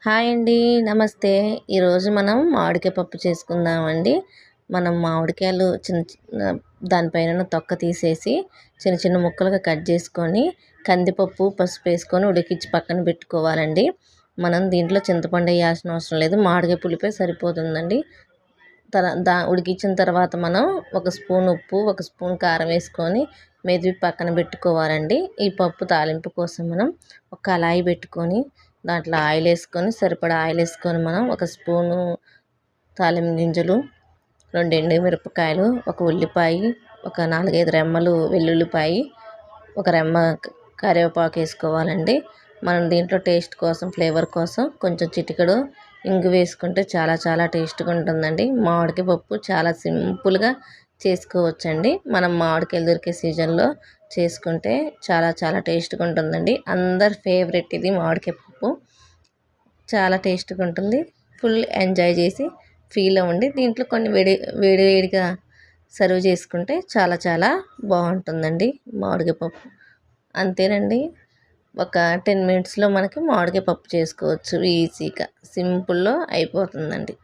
Hi అండి. నమస్తే. ఈరోజు మనం మామిడికాయ పప్పు చేసుకుందామండి. మనం మామిడికాయలు చిన్న చిన్న దానిపైన ఉన్న తొక్క తీసేసి చిన్న చిన్న ముక్కలుగా కట్ చేసుకొని కందిపప్పు, పసుపు వేసుకొని ఉడికించి పక్కన పెట్టుకోవాలండి. మనం దీంట్లో చింతపండు వేయాల్సిన అవసరం లేదు. మామిడికాయ పులిపే సరిపోతుందండి. ఉడికించిన తర్వాత మనం ఒక స్పూన్ ఉప్పు, ఒక స్పూన్ కారం వేసుకొని మెదిపి పక్కన పెట్టుకోవాలండి. ఈ పప్పు తాలింపు కోసం మనం ఒక కళాయి పెట్టుకొని దాంట్లో ఆయిల్ వేసుకొని సరిపడా ఆయిల్ వేసుకొని మనం ఒక స్పూను తాలింపు గింజలు, 2 ఎండుమిరపకాయలు, ఒక ఉల్లిపాయ, ఒక 4, 5 రెమ్మలు వెల్లుల్లిపాయ, ఒక రెమ్మ కరివేపాకు వేసుకోవాలండి. మనం దీంట్లో టేస్ట్ కోసం, ఫ్లేవర్ కోసం కొంచెం చిటికెడు ఇంగు వేసుకుంటే చాలా చాలా టేస్ట్గా ఉంటుందండి. మామిడికాయ పప్పు చాలా సింపుల్గా చేసుకోవచ్చండి. మనం మామిడికాయలు దొరికే సీజన్లో చేసుకుంటే చాలా చాలా టేస్ట్గా ఉంటుందండి. అందరి ఫేవరెట్ ఇది మామిడికాయ పప్పు. చాలా టేస్ట్గా ఉంటుంది. ఫుల్ ఎంజాయ్ చేసి ఫీల్ అవ్వండి. దీంట్లో కొన్ని వేడిగా సర్వ్ చేసుకుంటే చాలా చాలా బాగుంటుందండి మామిడికాయ పప్పు. అంతేనండి. ఒక 10 మినిట్స్లో మనకి మామిడికాయ పప్పు చేసుకోవచ్చు. ఈజీగా సింపుల్లో అయిపోతుందండి.